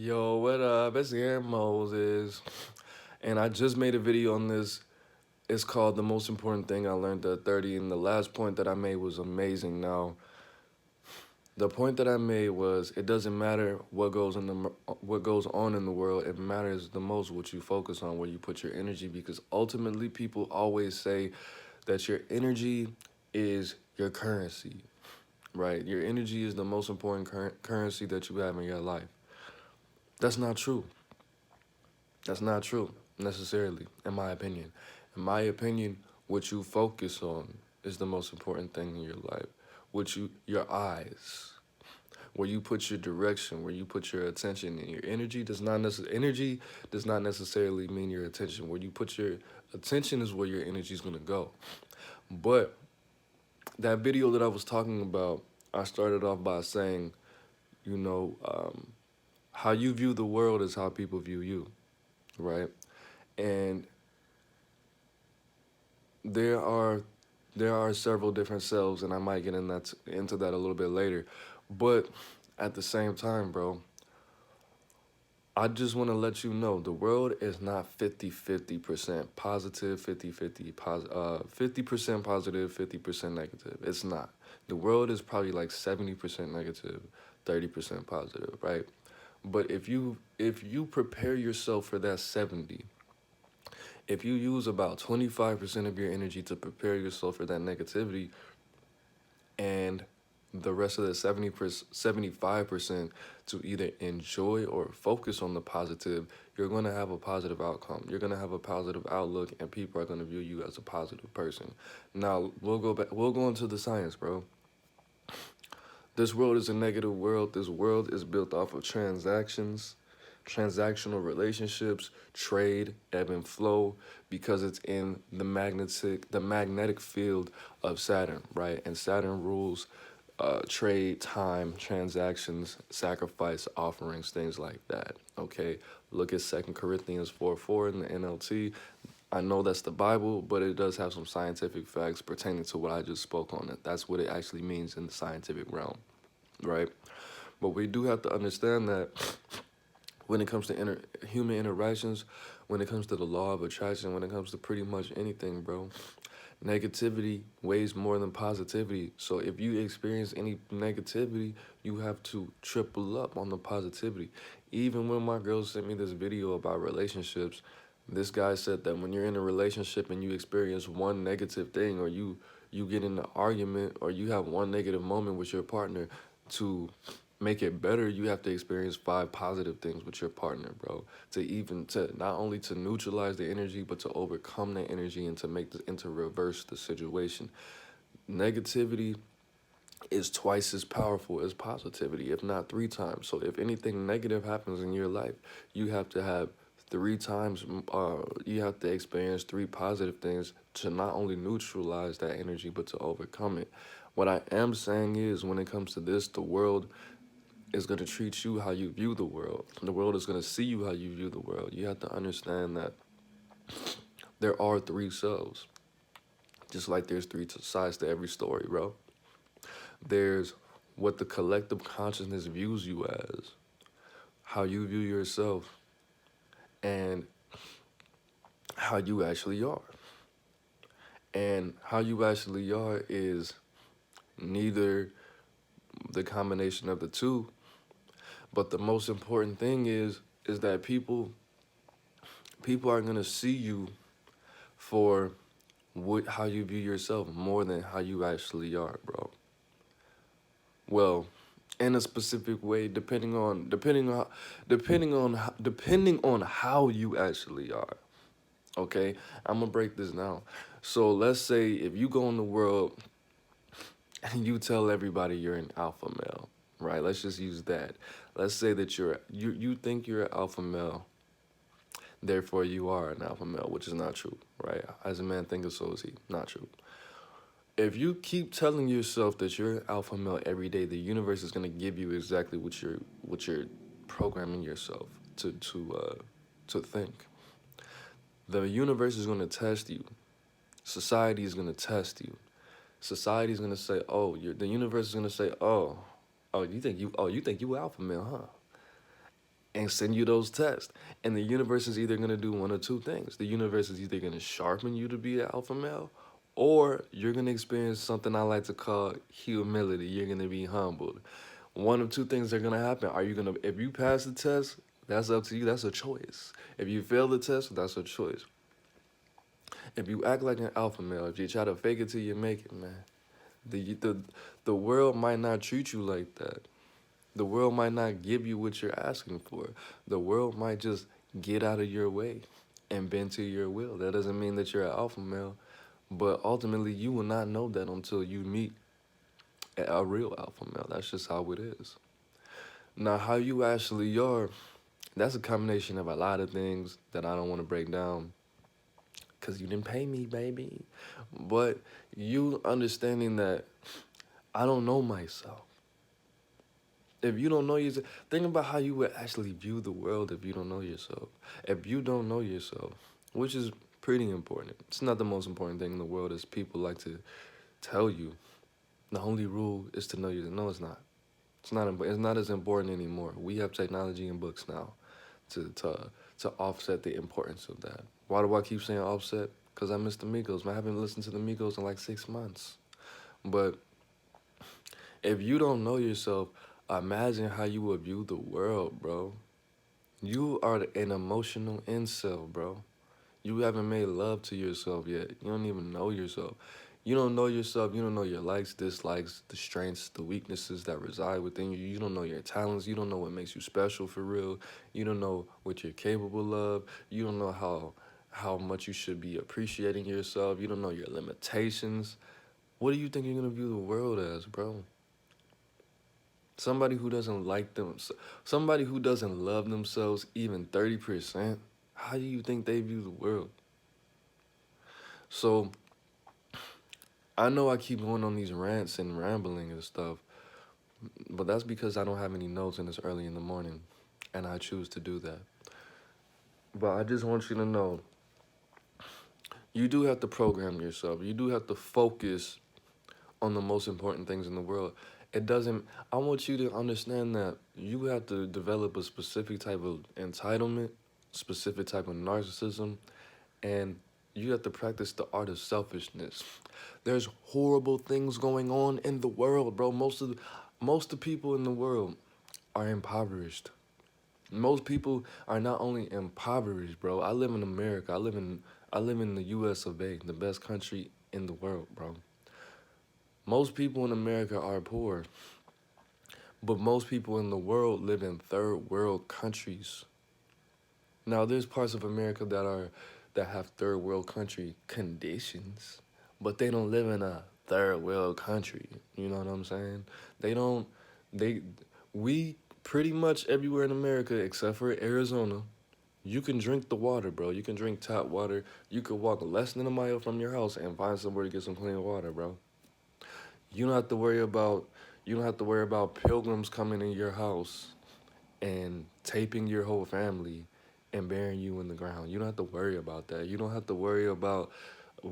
Yo, what up? It's Aaron Moses. And I just made a video on this. It's called The Most Important Thing I Learned at 30. And the last point that I made was amazing. Now, the point that I made was it doesn't matter what goes on in the world. It matters the most what you focus on, where you put your energy, because ultimately people always say that your energy is your currency, right? Your energy is the most important currency that you have in your life. That's not true. That's not true necessarily, in my opinion. In my opinion, what you focus on is the most important thing in your life. Your eyes, where you put your direction, where you put your attention, and your energy does not necessarily mean your attention. Where you put your attention is where your energy is gonna go. But that video that I was talking about, I started off by saying, you know, how you view the world is how people view you, right? And there are several different selves, and I might get into that a little bit later. But at the same time, bro, I just want to let you know the world is not 50-50% positive, 50% positive, 50% negative. It's not. The world is probably like 70% negative, 30% positive, right? But if you prepare yourself for that 70, if you use about 25% of your energy to prepare yourself for that negativity, and the rest of the 75% to either enjoy or focus on the positive, you're going to have a positive outcome. You're going to have a positive outlook, and people are going to view you as a positive person. Now, we'll go into the science, bro. This world is a negative world. This world is built off of transactional relationships, trade, ebb and flow, because it's in the magnetic field of Saturn, right? And Saturn rules trade, time, transactions, sacrifice, offerings, things like that. Okay, look at 2 Corinthians 4:4 in the NLT. I know that's the Bible, but it does have some scientific facts pertaining to what I just spoke on. It. That's what it actually means in the scientific realm, right? But we do have to understand that when it comes to human interactions, when it comes to the law of attraction, when it comes to pretty much anything, bro, negativity weighs more than positivity. So if you experience any negativity, you have to triple up on the positivity. Even when my girl sent me this video about relationships, this guy said that when you're in a relationship and you experience one negative thing, or you get in an argument, or you have one negative moment with your partner, to make it better, you have to experience 5 positive things with your partner, bro. To not only to neutralize the energy, but to overcome the energy and to reverse the situation. Negativity is twice as powerful as positivity, if not 3 times. So if anything negative happens in your life, you have to have 3 times, you have to experience 3 positive things to not only neutralize that energy, but to overcome it. What I am saying is, when it comes to this, the world is going to treat you how you view the world. The world is going to see you how you view the world. You have to understand that there are 3 selves, just like there's 3 sides to every story, bro. There's what the collective consciousness views you as, how you view yourself, and how you actually are. And how you actually are is neither the combination of the two, but the most important thing is that people are gonna see you for how you view yourself more than how you actually are, bro. Well, in a specific way, depending on how you actually are. Okay, I'm gonna break this down. So let's say if you go in the world and you tell everybody you're an alpha male, right? Let's just use that. Let's say that you think you're an alpha male, therefore you are an alpha male, which is not true, right? As a man thinketh, so is he. Not true. If you keep telling yourself that you're an alpha male every day, the universe is gonna give you exactly what you're programming yourself to think. The universe is gonna test you. Society is gonna test you. Society is gonna say, "Oh, the universe is gonna say, oh, you think you alpha male, huh? and send you those tests. And the universe is either going to do one or two things. The universe is either going to sharpen you to be an alpha male, or you're going to experience something I like to call humility. You're going to be humbled. One of two things are going to happen. Are you going to, if you pass the test, that's up to you. That's a choice. If you fail the test, that's a choice. If you act like an alpha male, if you try to fake it till you make it, man, the world might not treat you like that. The world might not give you what you're asking for. The world might just get out of your way and bend to your will. That doesn't mean that you're an alpha male, but ultimately you will not know that until you meet a real alpha male. That's just how it is. Now, how you actually are, that's a combination of a lot of things that I don't want to break down because you didn't pay me, baby. But you understanding that I don't know myself. If you don't know yourself, think about how you would actually view the world if you don't know yourself. If you don't know yourself, which is pretty important. It's not the most important thing in the world, as people like to tell you. The only rule is to know yourself. No, it's not. It's not. It's not as important anymore. We have technology and books now to offset the importance of that. Why do I keep saying offset? Because I miss the Migos. I haven't listened to the Migos in like 6 months. But if you don't know yourself, imagine how you would view the world, bro. You are an emotional incel, bro. You haven't made love to yourself yet. You don't even know yourself. You don't know yourself. You don't know your likes, dislikes, the strengths, the weaknesses that reside within you. You don't know your talents. You don't know what makes you special for real. You don't know what you're capable of. You don't know how much you should be appreciating yourself. You don't know your limitations. What do you think you're going to view the world as, bro? Somebody who doesn't like them, somebody who doesn't love themselves even 30%, how do you think they view the world? So, I know I keep going on these rants and rambling and stuff, but that's because I don't have any notes and it's early in the morning, and I choose to do that. But I just want you to know, you do have to program yourself. You do have to focus on the most important things in the world. It doesn't, I want you to understand that you have to develop a specific type of entitlement, specific type of narcissism, and you have to practice the art of selfishness. There's horrible things going on in the world, bro. Most of the people in the world are impoverished. Most people are not only impoverished, bro. I live in America. I live in the US of A, the best country in the world, bro. Most people in America are poor, but most people in the world live in third world countries. Now, there's parts of America that have third world country conditions, but they don't live in a third world country. You know what I'm saying? They don't. They we pretty much everywhere in America except for Arizona, you can drink the water, bro. You can drink tap water. You could walk less than a mile from your house and find somewhere to get some clean water, bro. You don't have to worry about you don't have to worry about pilgrims coming in your house and taping your whole family and burying you in the ground. You don't have to worry about that. You don't have to worry about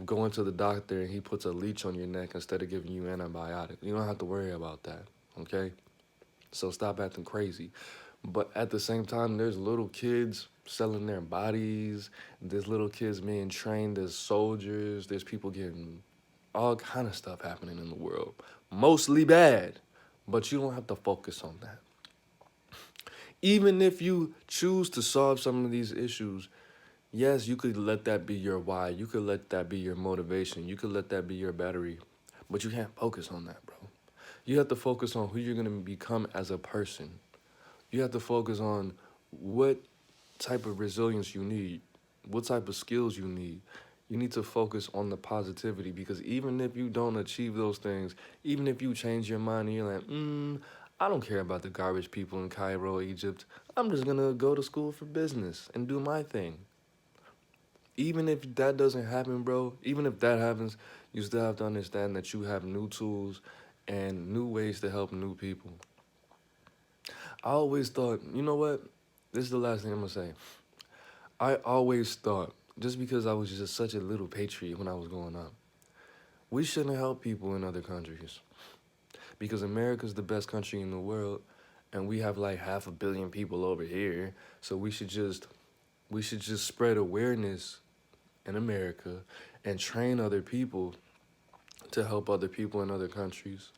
going to the doctor and he puts a leech on your neck instead of giving you antibiotics. You don't have to worry about that, okay? So stop acting crazy. But at the same time, there's little kids selling their bodies. There's little kids being trained as soldiers. There's people getting all kind of stuff happening in the world. Mostly bad, but you don't have to focus on that. Even if you choose to solve some of these issues, yes, you could let that be your why. You could let that be your motivation. You could let that be your battery. But you can't focus on that, bro. You have to focus on who you're going to become as a person. You have to focus on what type of resilience you need, what type of skills you need. You need to focus on the positivity, because even if you don't achieve those things, even if you change your mind and you're like, I don't care about the garbage people in Cairo, Egypt. I'm just going to go to school for business and do my thing. Even if that doesn't happen, bro, even if that happens, you still have to understand that you have new tools and new ways to help new people. I always thought, you know what? This is the last thing I'm going to say. I always thought, just because I was just such a little patriot when I was growing up, we shouldn't help people in other countries because America's the best country in the world, and we have like 500 million people over here. So we should just spread awareness in America and train other people to help other people in other countries.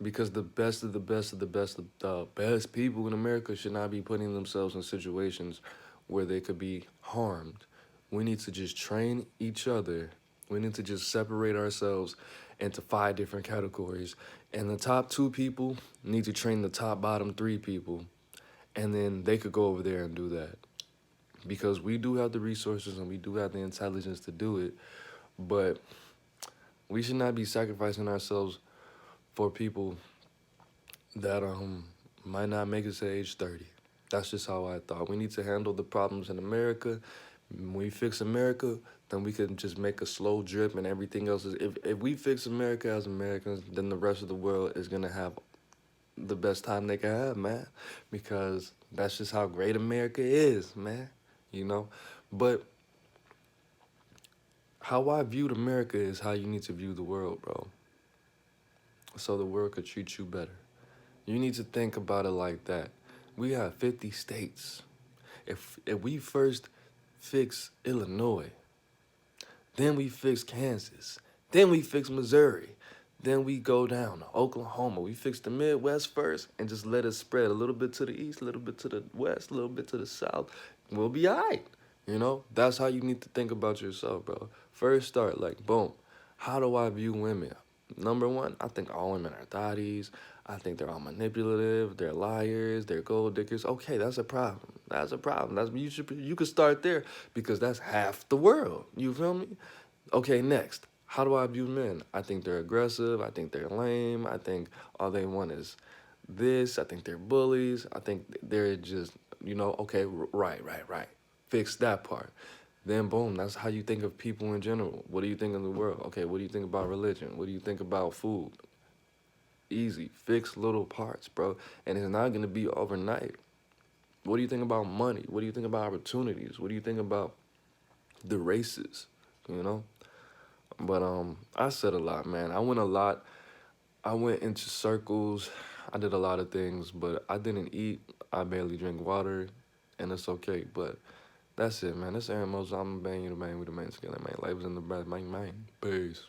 Because the best of the best of the best of the best people in America should not be putting themselves in situations where they could be harmed. We need to just train each other. We need to just separate ourselves into 5 different categories. And the top 2 people need to train the top bottom 3 people. And then they could go over there and do that. Because we do have the resources and we do have the intelligence to do it. But we should not be sacrificing ourselves for people that might not make it to age 30. That's just how I thought. We need to handle the problems in America. When we fix America, then we can just make a slow drip and everything else is if we fix America as Americans, then the rest of the world is gonna have the best time they can have, man. Because that's just how great America is, man. You know? But how I viewed America is how you need to view the world, bro. So the world could treat you better. You need to think about it like that. We have 50 states. If we first fix Illinois, then we fix Kansas, then we fix Missouri, then we go down to Oklahoma. We fix the Midwest first and just let it spread a little bit to the east, a little bit to the west, a little bit to the south. We'll be all right. You know, that's how you need to think about yourself, bro. First start, like, boom. How do I view women? Number one, I think all women are thotties. I think they're all manipulative. They're liars. They're gold diggers. Okay, that's a problem. That's a problem. You could start there because that's half the world. You feel me? Okay, next. How do I view men? I think they're aggressive. I think they're lame. I think all they want is this. I think they're bullies. I think they're just, okay, right. Fix that part. Then boom, that's how you think of people in general. What do you think of the world? Okay, what do you think about religion? What do you think about food? Easy. Fix little parts, bro. And it's not gonna be overnight. What do you think about money? What do you think about opportunities? What do you think about the races? You know? But I said a lot, man. I went a lot. I went into circles. I did a lot of things, but I didn't eat. I barely drink water, and it's okay. But that's it, man. This Aaron Moses. I'm banging the man with the main together, man. Life is in the breath, man. Peace.